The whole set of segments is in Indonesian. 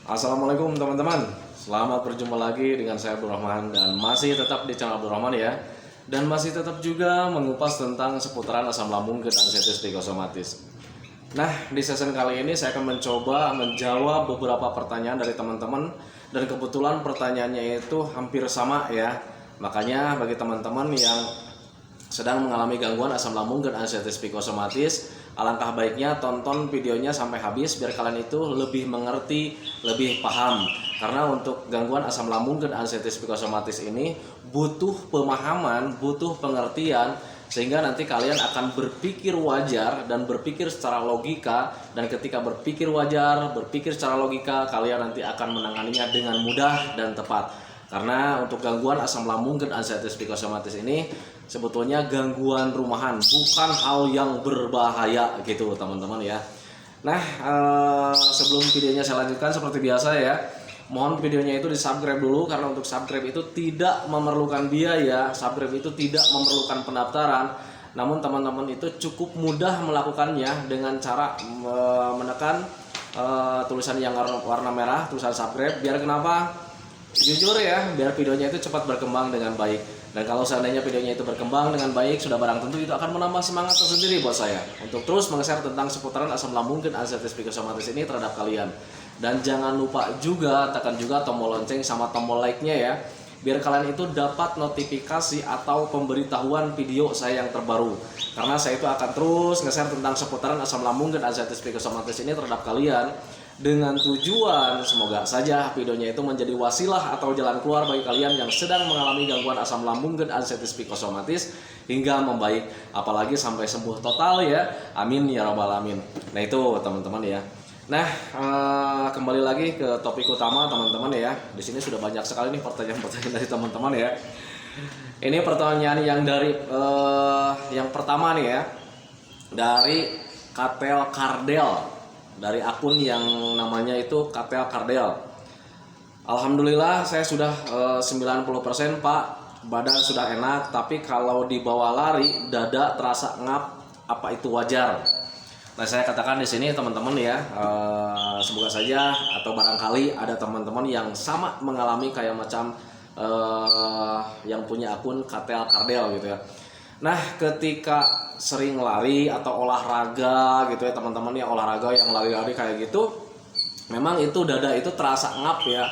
Assalamualaikum teman-teman. Selamat berjumpa lagi dengan saya Abdul Rahman dan masih tetap di channel Abdul Rahman ya. Dan masih tetap juga mengupas tentang seputaran asam lambung dan anestesi psikosomatis. Nah, di sesi kali ini saya akan mencoba menjawab beberapa pertanyaan dari teman-teman dan kebetulan pertanyaannya itu hampir sama ya. Makanya bagi teman-teman yang sedang mengalami gangguan asam lambung dan anestesi psikosomatis, alangkah baiknya tonton videonya sampai habis biar kalian itu lebih mengerti, lebih paham. Karena untuk gangguan asam lambung dan anestesi psikosomatis ini butuh pemahaman, butuh pengertian, sehingga nanti kalian akan berpikir wajar dan berpikir secara logika. Dan ketika berpikir wajar, berpikir secara logika, kalian nanti akan menanganinya dengan mudah dan tepat. Karena untuk gangguan asam lambung dan anestesi psikosomatis ini sebetulnya gangguan rumahan, bukan hal yang berbahaya gitu teman-teman ya. Nah, sebelum videonya saya lanjutkan seperti biasa ya, mohon videonya itu di subscribe dulu, karena untuk subscribe itu tidak memerlukan biaya, subscribe itu tidak memerlukan pendaftaran. Namun teman-teman itu cukup mudah melakukannya dengan cara menekan tulisan yang warna merah, tulisan subscribe. Biar kenapa? Jujur ya, biar videonya itu cepat berkembang dengan baik. Dan kalau seandainya videonya itu berkembang dengan baik, sudah barang tentu itu akan menambah semangat tersendiri buat saya untuk terus meng-share tentang seputaran asam lambung dan anestesi psikosomatis ini terhadap kalian. Dan jangan lupa juga tekan juga tombol lonceng sama tombol like-nya ya, biar kalian itu dapat notifikasi atau pemberitahuan video saya yang terbaru. Karena saya itu akan terus nge-share tentang seputaran asam lambung dan anestesi psikosomatis ini terhadap kalian, dengan tujuan semoga saja videonya itu menjadi wasilah atau jalan keluar bagi kalian yang sedang mengalami gangguan asam lambung dan anestesi psikosomatis hingga membaik, apalagi sampai sembuh total ya. Amin ya rabbal alamin. Nah itu teman-teman ya. Nah, kembali lagi ke topik utama teman-teman ya. Di sini sudah banyak sekali nih pertanyaan-pertanyaan dari teman-teman ya. Ini pertanyaan yang dari yang pertama nih ya, dari Katel Kardel, dari akun yang namanya itu Katel Kardel. Alhamdulillah saya sudah 90% Pak, badan sudah enak, tapi kalau dibawa lari dada terasa ngap, apa itu wajar? Nah saya katakan di sini teman-teman ya, semoga saja atau barangkali ada teman-teman yang sama mengalami kayak macam yang punya akun Katel Kardel gitu ya. Nah ketika sering lari atau olahraga gitu ya teman-teman ya, olahraga yang lari-lari kayak gitu, memang itu dada itu terasa ngap ya,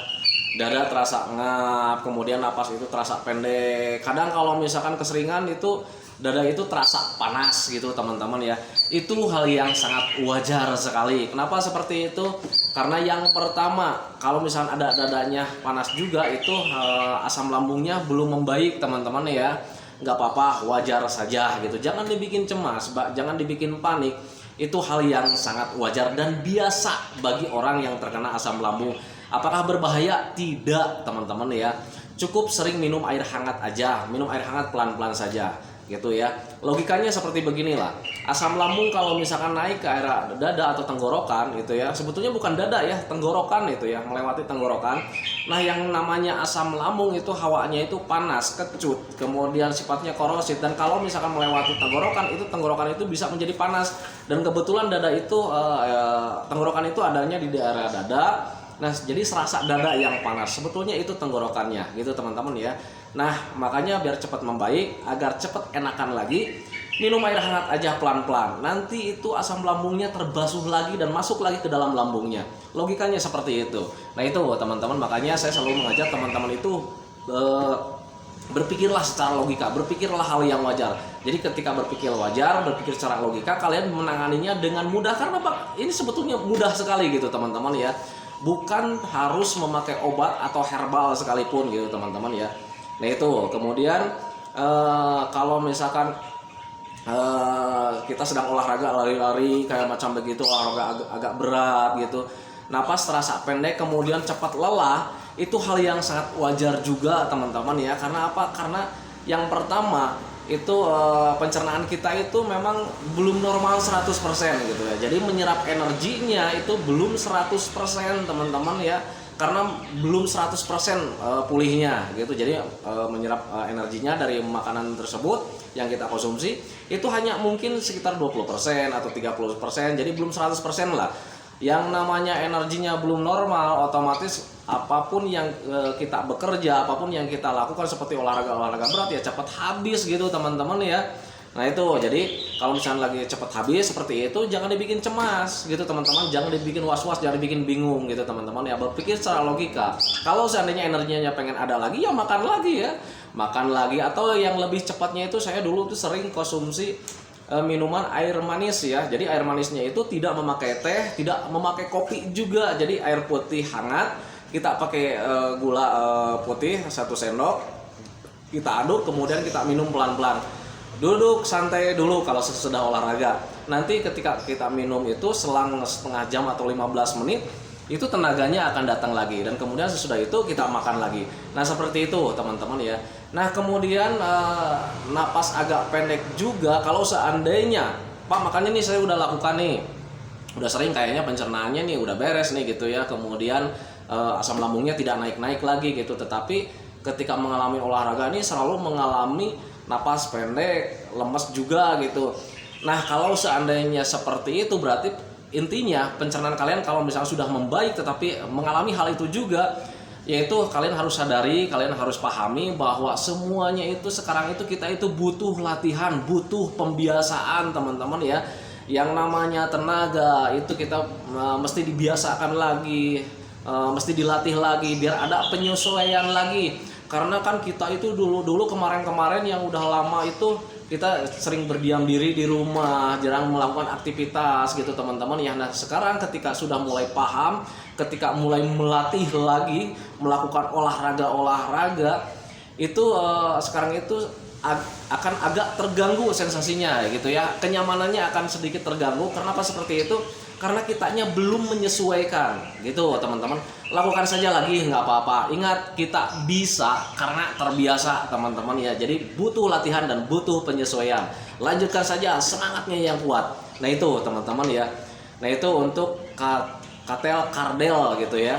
dada terasa ngap, kemudian napas itu terasa pendek. Kadang kalau misalkan keseringan itu dada itu terasa panas gitu teman-teman ya. Itu hal yang sangat wajar sekali. Kenapa seperti itu? Karena yang pertama, kalau misalkan ada dadanya panas juga, itu asam lambungnya belum membaik teman-teman ya. Nggak apa-apa, wajar saja gitu. Jangan dibikin cemas, jangan dibikin panik. Itu hal yang sangat wajar dan biasa bagi orang yang terkena asam lambung. Apakah berbahaya? Tidak teman-teman ya. Cukup sering minum air hangat aja, minum air hangat pelan-pelan saja gitu ya. Logikanya seperti beginilah, asam lambung kalau misalkan naik ke area dada atau tenggorokan itu ya, sebetulnya bukan dada ya, tenggorokan itu ya, melewati tenggorokan. Nah yang namanya asam lambung itu hawanya itu panas, kecut, kemudian sifatnya korosif, dan kalau misalkan melewati tenggorokan itu bisa menjadi panas. Dan kebetulan dada itu tenggorokan itu adanya di daerah dada. Nah jadi serasa dada yang panas, sebetulnya itu tenggorokannya gitu teman-teman ya. Nah makanya biar cepat membaik, agar cepat enakan lagi, minum air hangat aja pelan-pelan. Nanti itu asam lambungnya terbasuh lagi dan masuk lagi ke dalam lambungnya. Logikanya seperti itu. Nah itu teman-teman, makanya saya selalu mengajak teman-teman itu berpikirlah secara logika, berpikirlah hal yang wajar. Jadi ketika berpikir wajar, berpikir secara logika, kalian menanganinya dengan mudah. Karena Pak, ini sebetulnya mudah sekali gitu teman-teman ya. Bukan harus memakai obat atau herbal sekalipun gitu teman-teman ya. Nah itu kemudian kalau misalkan kita sedang olahraga lari-lari kayak macam begitu, olahraga agak berat gitu, napas terasa pendek kemudian cepat lelah, itu hal yang sangat wajar juga teman-teman ya. Karena apa? Karena yang pertama itu pencernaan kita itu memang belum normal 100% gitu ya. Jadi menyerap energinya itu belum 100% teman-teman ya. Karena belum 100% pulihnya gitu. Jadi menyerap energinya dari makanan tersebut yang kita konsumsi itu hanya mungkin sekitar 20% atau 30%. Jadi belum 100% lah. Yang namanya energinya belum normal, otomatis apapun yang kita bekerja, apapun yang kita lakukan seperti olahraga berat ya cepat habis gitu teman-teman ya. Nah itu, jadi kalau misalnya lagi cepat habis seperti itu, jangan dibikin cemas gitu teman-teman, jangan dibikin was-was, jangan dibikin bingung gitu teman-teman ya. Berpikir secara logika. Kalau seandainya energinya pengen ada lagi ya makan lagi ya, makan lagi. Atau yang lebih cepatnya itu, saya dulu tuh sering konsumsi minuman air manis ya. Jadi air manisnya itu tidak memakai teh, tidak memakai kopi juga. Jadi air putih hangat, kita pakai gula putih 1 sendok, kita aduk, kemudian kita minum pelan-pelan. Duduk santai dulu kalau sudah olahraga. Nanti ketika kita minum itu selang setengah jam atau 15 menit, itu tenaganya akan datang lagi, dan kemudian sesudah itu kita makan lagi. Nah seperti itu teman-teman ya. Nah kemudian napas agak pendek juga kalau seandainya Pak, makanya nih saya udah lakukan nih, udah sering kayaknya pencernaannya nih udah beres nih gitu ya, kemudian asam lambungnya tidak naik-naik lagi gitu. Tetapi ketika mengalami olahraga nih selalu mengalami napas pendek, lemes juga gitu. Nah kalau seandainya seperti itu, berarti intinya pencernaan kalian kalau misalnya sudah membaik tetapi mengalami hal itu juga, yaitu kalian harus sadari, kalian harus pahami bahwa semuanya itu sekarang itu kita itu butuh latihan, butuh pembiasaan teman-teman ya. Yang namanya tenaga itu kita mesti dibiasakan lagi, mesti dilatih lagi biar ada penyesuaian lagi. Karena kan kita itu dulu kemarin yang udah lama itu kita sering berdiam diri di rumah, jarang melakukan aktivitas gitu teman-teman ya. Nah sekarang ketika sudah mulai paham, ketika mulai melatih lagi, melakukan olahraga itu sekarang itu akan agak terganggu sensasinya gitu ya, kenyamanannya akan sedikit terganggu. Kenapa seperti itu? Karena kitanya belum menyesuaikan gitu teman-teman. Lakukan saja lagi, nggak apa-apa. Ingat, kita bisa karena terbiasa teman-teman ya. Jadi butuh latihan dan butuh penyesuaian. Lanjutkan saja, semangatnya yang kuat. Nah itu teman-teman ya. Nah itu untuk katel kardel gitu ya.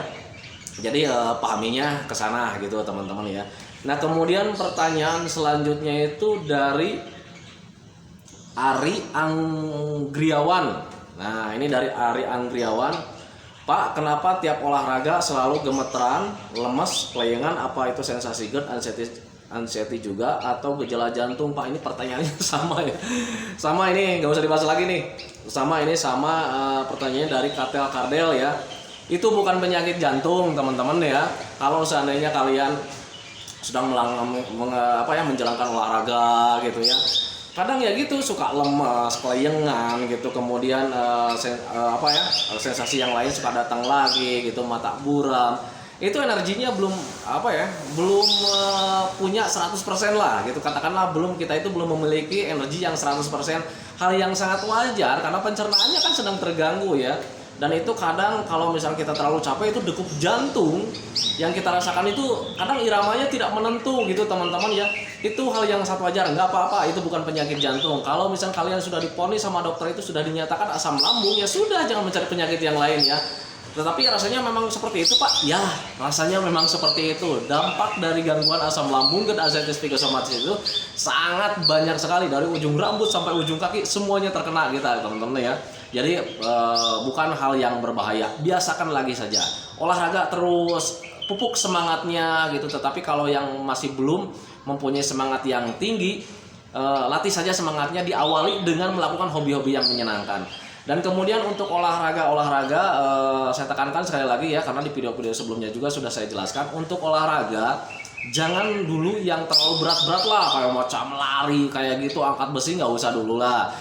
Jadi pahaminya ke sana gitu teman-teman ya. Nah kemudian pertanyaan selanjutnya itu dari Ari Anggriawan. Nah ini dari Ari Anggriawan. Pak, kenapa tiap olahraga selalu gemeteran, lemes, kelayangan? Apa itu sensasi GERD, anxiety juga, atau gejala jantung? Pak, ini pertanyaannya sama ya. Sama, ini nggak usah dibahas lagi nih. Sama pertanyaannya dari Katel Kardel ya. Itu bukan penyakit jantung teman-teman ya. Kalau seandainya kalian sedang menjalankan olahraga gitu ya, kadang ya gitu suka lemas, kelayangan gitu, kemudian sensasi yang lain suka datang lagi gitu, mata buram. Itu energinya belum punya 100% lah gitu, katakanlah kita itu belum memiliki energi yang 100%. Hal yang sangat wajar karena pencernaannya kan sedang terganggu ya. Dan itu kadang kalau misalnya kita terlalu capek, itu degup jantung yang kita rasakan itu kadang iramanya tidak menentu gitu teman-teman ya. Itu hal yang sangat wajar, nggak apa-apa, itu bukan penyakit jantung. Kalau misalnya kalian sudah diponis sama dokter, itu sudah dinyatakan asam lambung, ya sudah, jangan mencari penyakit yang lain ya. Tetapi rasanya memang seperti itu Pak? Ya, rasanya memang seperti itu. Dampak dari gangguan asam lambung, GERD, anxiety psikosomatis itu sangat banyak sekali. Dari ujung rambut sampai ujung kaki, semuanya terkena kita teman-teman ya. Jadi bukan hal yang berbahaya. Biasakan lagi saja. Olahraga terus, pupuk semangatnya gitu. Tetapi kalau yang masih belum mempunyai semangat yang tinggi, latih saja semangatnya, diawali dengan melakukan hobi-hobi yang menyenangkan. Dan kemudian untuk olahraga saya tekankan sekali lagi ya, karena di video-video sebelumnya juga sudah saya jelaskan, untuk olahraga jangan dulu yang terlalu berat-berat lah, kayak macam lari kayak gitu, angkat besi nggak usah dulu lah.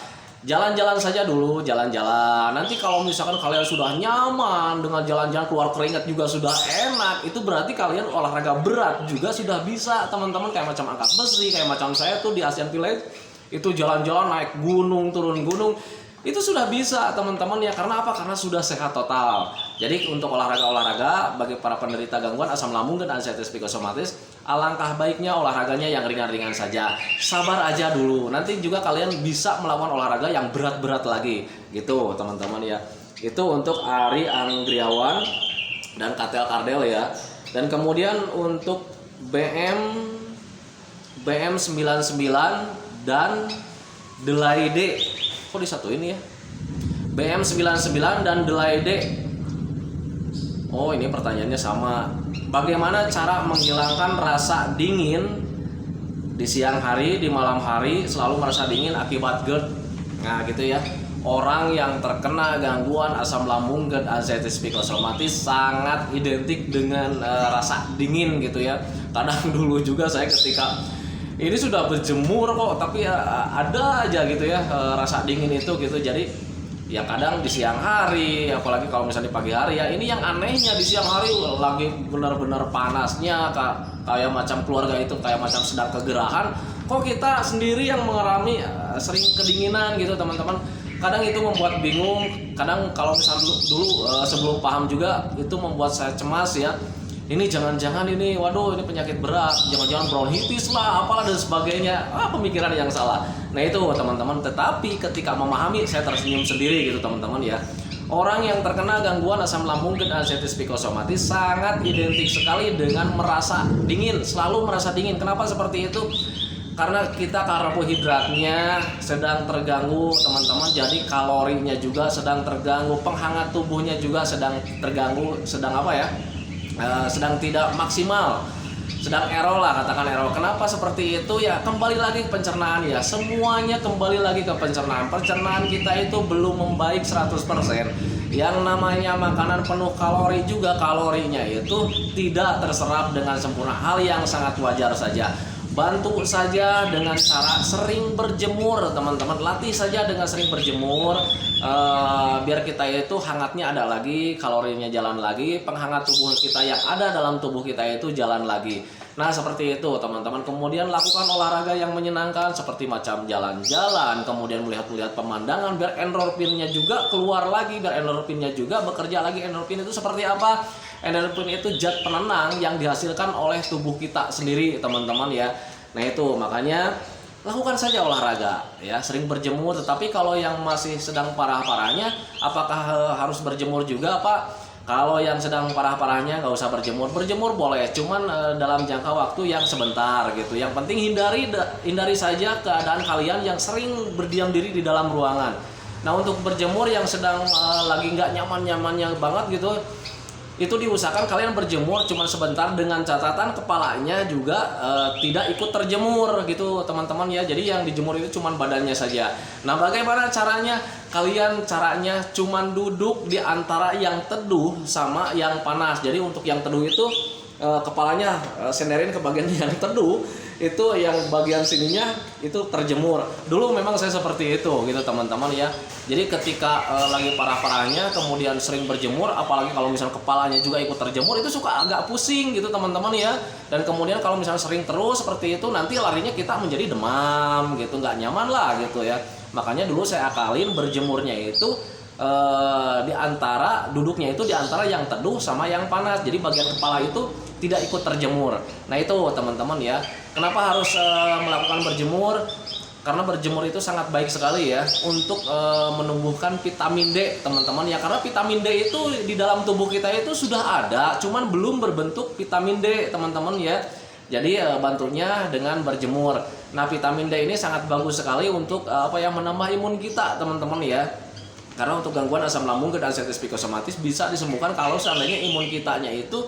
Jalan-jalan saja dulu, jalan-jalan. Nanti kalau misalkan kalian sudah nyaman dengan jalan-jalan, keluar keringat juga sudah enak, itu berarti kalian olahraga berat juga sudah bisa teman-teman, kayak macam angkat besi, kayak macam saya tuh di Asian Village itu jalan-jalan, naik gunung, turun gunung, itu sudah bisa teman-teman ya. Karena apa? Karena sudah sehat total. Jadi untuk olahraga bagi para penderita gangguan asam lambung dan anxiety psikosomatis, alangkah baiknya olahraganya yang ringan-ringan saja. Sabar aja dulu. Nanti juga kalian bisa melakukan olahraga yang berat-berat lagi gitu teman-teman ya. Itu untuk Ari Anggriawan dan Katel Kardel ya. Dan kemudian untuk BM99 dan Delaide, kok disatuin ya? BM99 dan Delay D. Oh, ini pertanyaannya sama. Bagaimana cara menghilangkan rasa dingin di siang hari, di malam hari selalu merasa dingin akibat GERD? Nah, gitu ya. Orang yang terkena gangguan asam lambung GERD arthritis psikosomatis sangat identik dengan rasa dingin gitu ya. Kadang dulu juga saya ketika ini sudah berjemur kok, tapi ada aja gitu ya rasa dingin itu gitu. Jadi ya kadang di siang hari, apalagi kalau misalnya di pagi hari ya. Ini yang anehnya, di siang hari lagi benar-benar panasnya, kayak macam keluarga itu kayak macam sedang kegerahan. Kok kita sendiri yang mengalami sering kedinginan gitu teman-teman. Kadang itu membuat bingung. Kadang kalau misalnya dulu sebelum paham juga itu membuat saya cemas ya. Ini jangan-jangan ini, waduh ini penyakit berat, jangan-jangan bronkitis lah, apalah dan sebagainya. Pemikiran yang salah. Nah itu teman-teman. Tetapi ketika memahami, saya tersenyum sendiri gitu teman-teman ya. Orang yang terkena gangguan asam lambung GERD arthritis psikosomatis sangat identik sekali dengan merasa dingin, selalu merasa dingin. Kenapa seperti itu? Karena kita karbohidratnya sedang terganggu teman-teman, jadi kalorinya juga sedang terganggu, penghangat tubuhnya juga sedang terganggu, sedang apa ya? Sedang tidak maksimal, sedang error lah, katakan error. Kenapa seperti itu ya? Kembali lagi ke pencernaan ya, semuanya kembali lagi ke pencernaan. Pencernaan kita itu belum membaik 100%. Yang namanya makanan penuh kalori juga kalorinya itu tidak terserap dengan sempurna, hal yang sangat wajar saja. Bantu saja dengan cara sering berjemur teman-teman, latih saja dengan sering berjemur, biar kita itu hangatnya ada lagi, kalorinya jalan lagi, penghangat tubuh kita yang ada dalam tubuh kita itu jalan lagi. Nah seperti itu teman-teman. Kemudian lakukan olahraga yang menyenangkan seperti macam jalan-jalan, kemudian melihat-lihat pemandangan, biar endorfinnya juga keluar lagi, biar endorfinnya juga bekerja lagi. Endorfin itu seperti apa? Endorfin itu zat penenang yang dihasilkan oleh tubuh kita sendiri teman-teman ya. Nah itu makanya lakukan saja olahraga ya, sering berjemur. Tetapi kalau yang masih sedang parah-parahnya, apakah harus berjemur juga Pak? Kalau yang sedang parah-parahnya nggak usah berjemur. Berjemur boleh, cuman dalam jangka waktu yang sebentar gitu. Yang penting hindari saja keadaan kalian yang sering berdiam diri di dalam ruangan. Nah untuk berjemur yang sedang lagi nggak nyaman-nyamannya banget gitu, itu diusahakan kalian berjemur cuma sebentar, dengan catatan kepalanya juga tidak ikut terjemur gitu teman-teman ya. Jadi yang dijemur itu cuma badannya saja. Nah bagaimana caranya? Kalian caranya cuma duduk di antara yang teduh sama yang panas. Jadi untuk yang teduh itu kepalanya senderin ke bagian yang teduh, itu yang bagian sininya itu terjemur. Dulu memang saya seperti itu gitu teman-teman ya. Jadi ketika lagi parah-parahnya kemudian sering berjemur, apalagi kalau misalnya kepalanya juga ikut terjemur, itu suka agak pusing gitu teman-teman ya. Dan kemudian kalau misalnya sering terus seperti itu, nanti larinya kita menjadi demam gitu, nggak nyaman lah gitu ya. Makanya dulu saya akalin berjemurnya itu di antara duduknya itu di antara yang teduh sama yang panas. Jadi bagian kepala itu tidak ikut terjemur. Nah itu teman-teman ya. Kenapa harus melakukan berjemur? Karena berjemur itu sangat baik sekali ya untuk menumbuhkan vitamin D teman-teman ya. Karena vitamin D itu di dalam tubuh kita itu sudah ada, cuman belum berbentuk vitamin D teman-teman ya. Jadi bantunya dengan berjemur. Nah vitamin D ini sangat bagus sekali untuk menambah imun kita teman-teman ya. Karena untuk gangguan asam lambung dan arthritis psikosomatis bisa disembuhkan kalau seandainya imun kitanya itu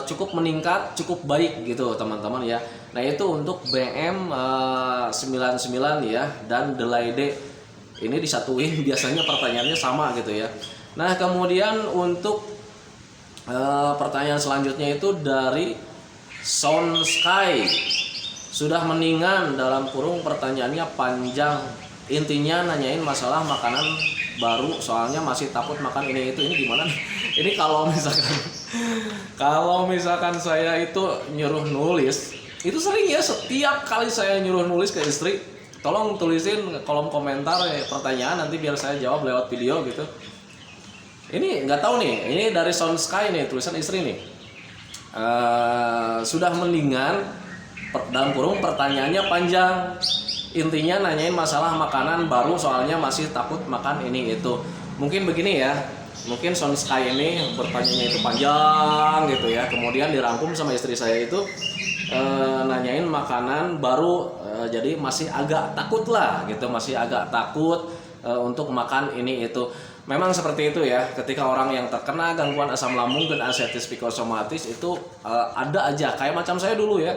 cukup meningkat, cukup baik gitu teman-teman ya. Nah itu untuk BM99 ya dan Delay D. Ini disatuin, biasanya pertanyaannya sama gitu ya. Nah kemudian untuk pertanyaan selanjutnya itu dari Sound Sky. Sudah mendingan dalam kurung, pertanyaannya panjang. Intinya nanyain masalah makanan baru, soalnya masih takut makan ini itu. Ini gimana nih? Ini kalau misalkan saya itu nyuruh nulis, itu sering ya, setiap kali saya nyuruh nulis ke istri, tolong tulisin kolom komentar pertanyaan, nanti biar saya jawab lewat video gitu. Ini nggak tahu nih, ini dari Sound Sky nih, tulisan istri nih. Sudah mendingan dalam kurung, pertanyaannya panjang. Intinya nanyain masalah makanan baru, soalnya masih takut makan ini itu. Mungkin begini ya, mungkin Sound Sky ini bertanyanya itu panjang gitu ya. Kemudian dirangkum sama istri saya itu nanyain makanan baru, jadi masih agak takut lah gitu, masih agak takut untuk makan ini itu. Memang seperti itu ya, ketika orang yang terkena gangguan asam lambung dan ascites psikosomatis itu ada aja kayak macam saya dulu ya,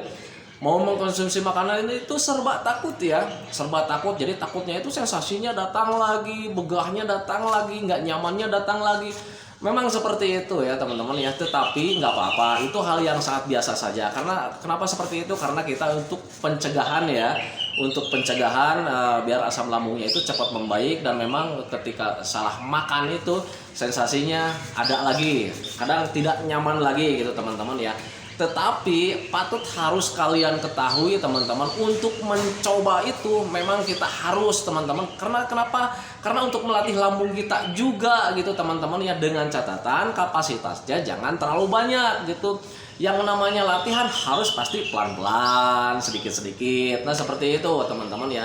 mau mengkonsumsi makanan ini itu serba takut ya, serba takut. Jadi takutnya itu sensasinya datang lagi, begahnya datang lagi, nggak nyamannya datang lagi. Memang seperti itu ya teman-teman ya, tetapi nggak apa-apa, itu hal yang sangat biasa saja. Karena kenapa seperti itu? Karena kita untuk pencegahan ya, untuk pencegahan biar asam lambungnya itu cepat membaik. Dan memang ketika salah makan itu sensasinya ada lagi, kadang tidak nyaman lagi gitu teman-teman ya. Tetapi patut harus kalian ketahui teman-teman, untuk mencoba itu memang kita harus teman-teman. Karena kenapa? Karena untuk melatih lambung kita juga gitu teman-teman ya, dengan catatan kapasitasnya jangan terlalu banyak gitu. Yang namanya latihan harus pasti pelan-pelan, sedikit-sedikit. Nah seperti itu teman-teman ya.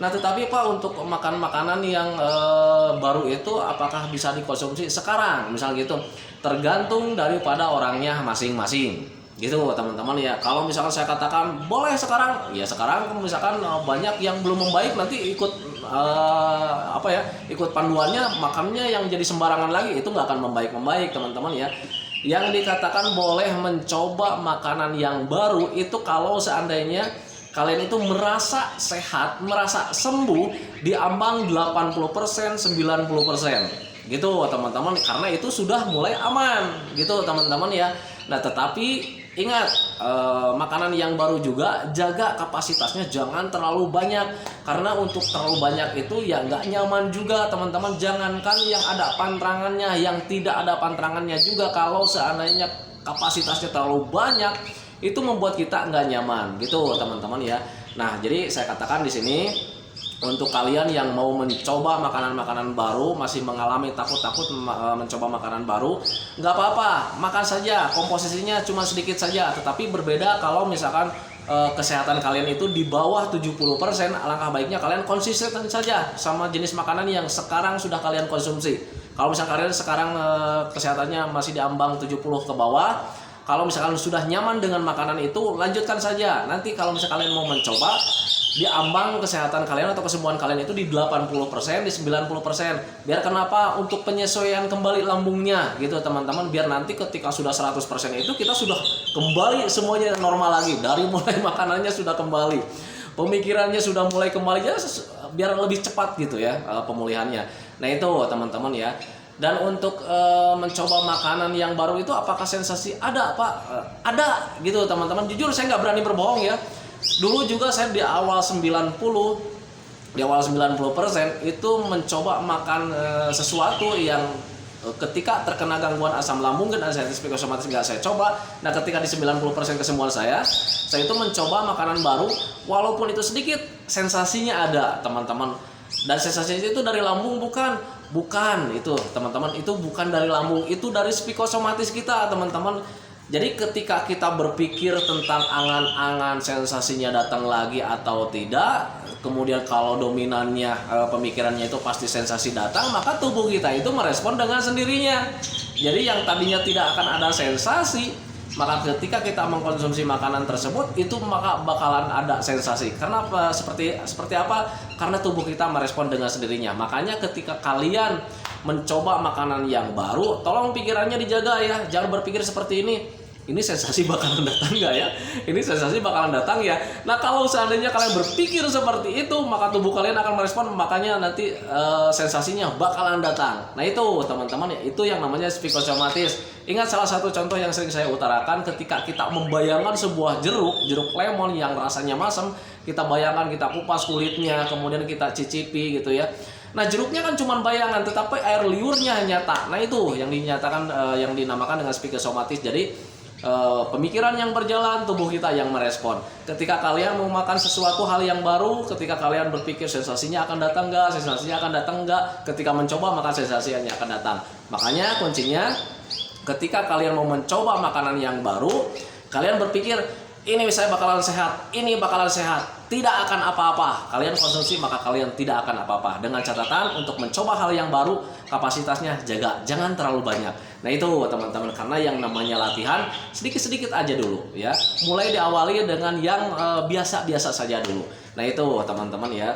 Nah tetapi Pak, untuk makan makanan yang baru itu apakah bisa dikonsumsi sekarang? Misal gitu, tergantung daripada orangnya masing-masing gitu teman-teman ya. Kalau misalkan saya katakan boleh sekarang, ya sekarang misalkan banyak yang belum membaik, nanti ikut ikut panduannya makannya yang jadi sembarangan lagi, itu nggak akan membaik teman-teman ya. Yang dikatakan boleh mencoba makanan yang baru itu kalau seandainya kalian itu merasa sehat, merasa sembuh di ambang 80%, 90% gitu teman-teman, karena itu sudah mulai aman gitu teman-teman ya. Nah tetapi ingat, makanan yang baru juga jaga kapasitasnya, jangan terlalu banyak. Karena untuk terlalu banyak itu ya nggak nyaman juga teman-teman. Jangankan yang ada pantrangannya, yang tidak ada pantrangannya juga, kalau seandainya kapasitasnya terlalu banyak itu membuat kita nggak nyaman gitu teman-teman ya. Nah jadi saya katakan di sini, untuk kalian yang mau mencoba makanan-makanan baru, masih mengalami takut-takut mencoba makanan baru, nggak apa-apa, makan saja, komposisinya cuma sedikit saja. Tetapi berbeda kalau misalkan kesehatan kalian itu di bawah 70%, alangkah baiknya kalian konsisten saja sama jenis makanan yang sekarang sudah kalian konsumsi. Kalau misalkan kalian sekarang kesehatannya masih di ambang 70 ke bawah, kalau misalkan sudah nyaman dengan makanan itu, lanjutkan saja. Nanti kalau misalkan kalian mau mencoba, di ambang kesehatan kalian atau kesembuhan kalian itu di 80%, di 90%. Biar kenapa? Untuk penyesuaian kembali lambungnya gitu teman-teman. Biar nanti ketika sudah 100% itu kita sudah kembali semuanya normal lagi. Dari mulai makanannya sudah kembali, pemikirannya sudah mulai kembali ya, biar lebih cepat gitu ya pemulihannya. Nah itu teman-teman ya. Dan untuk mencoba makanan yang baru itu apakah sensasi? Ada Pak, ada gitu teman-teman. Jujur saya nggak berani berbohong ya. Dulu juga saya di awal 90% itu mencoba makan sesuatu yang ketika terkena gangguan asam lambung dan ascites psikosomatis nggak saya coba. Nah ketika di 90% kesembuhan saya itu mencoba makanan baru, walaupun itu sedikit, sensasinya ada teman-teman. Dan sensasinya itu dari lambung, bukan itu teman-teman, itu bukan dari lambung, itu dari psikosomatis kita teman-teman. Jadi ketika kita berpikir tentang angan-angan sensasinya datang lagi atau tidak, kemudian kalau dominannya pemikirannya itu pasti sensasi datang, maka tubuh kita itu merespon dengan sendirinya. Jadi yang tadinya tidak akan ada sensasi, maka ketika kita mengkonsumsi makanan tersebut itu maka bakalan ada sensasi. Karena seperti apa? Karena tubuh kita merespon dengan sendirinya. Makanya ketika kalian mencoba makanan yang baru, tolong pikirannya dijaga ya. Jangan berpikir seperti ini sensasi bakalan datang nggak ya? Ini sensasi bakalan datang ya? Nah kalau seandainya kalian berpikir seperti itu, maka tubuh kalian akan merespon, makanya nanti sensasinya bakalan datang. Nah itu teman-teman ya, itu yang namanya psikosomatis. Ingat salah satu contoh yang sering saya utarakan, ketika kita membayangkan sebuah jeruk lemon yang rasanya masam, kita bayangkan, kita kupas kulitnya, kemudian kita cicipi gitu ya. Nah jeruknya kan cuma bayangan, tetapi air liurnya nyata. Nah itu yang dinyatakan, yang dinamakan dengan psikosomatis. Jadi pemikiran yang berjalan, tubuh kita yang merespon. Ketika kalian mau makan sesuatu hal yang baru, ketika kalian berpikir sensasinya akan datang nggak, sensasinya akan datang nggak, ketika mencoba maka sensasinya akan datang. Makanya kuncinya, ketika kalian mau mencoba makanan yang baru, kalian berpikir ini saya bakalan sehat, ini bakalan sehat, tidak akan apa-apa. Kalian konsumsi maka kalian tidak akan apa-apa. Dengan catatan untuk mencoba hal yang baru, kapasitasnya jaga, jangan terlalu banyak. Nah itu teman-teman, karena yang namanya latihan sedikit-sedikit aja dulu ya. Mulai diawali dengan yang biasa-biasa saja dulu. Nah itu teman-teman ya.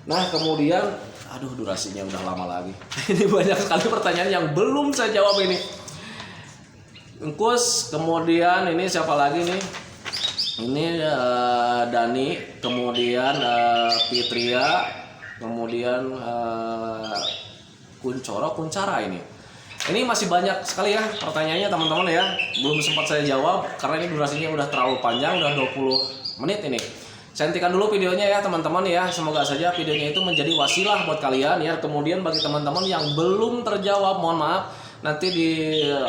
Nah kemudian Aduh, durasinya udah lama lagi. Ini banyak sekali pertanyaan yang belum saya jawab ini. Engkus, kemudian ini siapa lagi nih? Ini Dani, kemudian Fitria, kemudian Kuncara ini. Ini masih banyak sekali ya pertanyaannya teman-teman ya. Belum sempat saya jawab karena ini durasinya udah terlalu panjang, udah 20 menit ini. Saya hentikan dulu videonya ya teman-teman ya. Semoga saja videonya itu menjadi wasilah buat kalian ya. Kemudian bagi teman-teman yang belum terjawab, mohon maaf, nanti di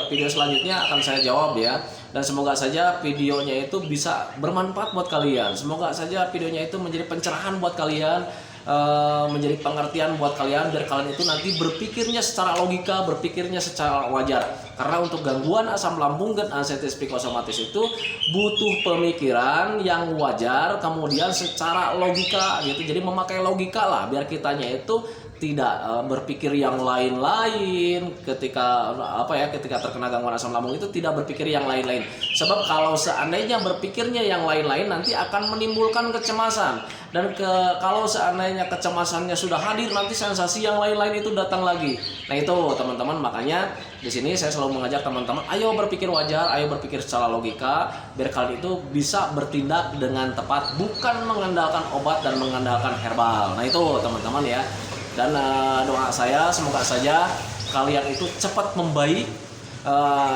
video selanjutnya akan saya jawab ya. Dan semoga saja videonya itu bisa bermanfaat buat kalian. Semoga saja videonya itu menjadi pencerahan buat kalian, menjadi pengertian buat kalian, biar kalian itu nanti berpikirnya secara logika, berpikirnya secara wajar. Karena untuk gangguan asam lambung dan anestesi psikosomatis itu butuh pemikiran yang wajar, kemudian secara logika gitu. Jadi memakai logika lah, biar kitanya itu tidak berpikir yang lain-lain ketika ketika terkena gangguan asam lambung, itu tidak berpikir yang lain-lain. Sebab kalau seandainya berpikirnya yang lain-lain nanti akan menimbulkan kecemasan, dan kalau seandainya kecemasannya sudah hadir, nanti sensasi yang lain-lain itu datang lagi. Nah itu teman-teman, makanya di sini saya selalu mengajak teman-teman, ayo berpikir wajar, ayo berpikir secara logika, biar kalian itu bisa bertindak dengan tepat, bukan mengandalkan obat dan mengandalkan herbal. Nah itu teman-teman ya. Dan doa saya semoga saja kalian itu cepat membaik,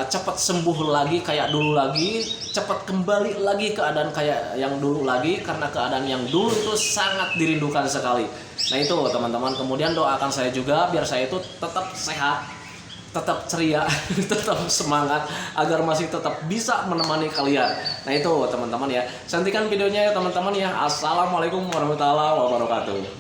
cepat sembuh lagi kayak dulu lagi, cepat kembali lagi keadaan kayak yang dulu lagi, karena keadaan yang dulu itu sangat dirindukan sekali. Nah itu teman-teman, kemudian doakan saya juga biar saya itu tetap sehat, tetap ceria, tetap semangat, agar masih tetap bisa menemani kalian. Nah itu teman-teman ya. Hentikan videonya ya teman-teman ya. Assalamualaikum warahmatullahi wabarakatuh.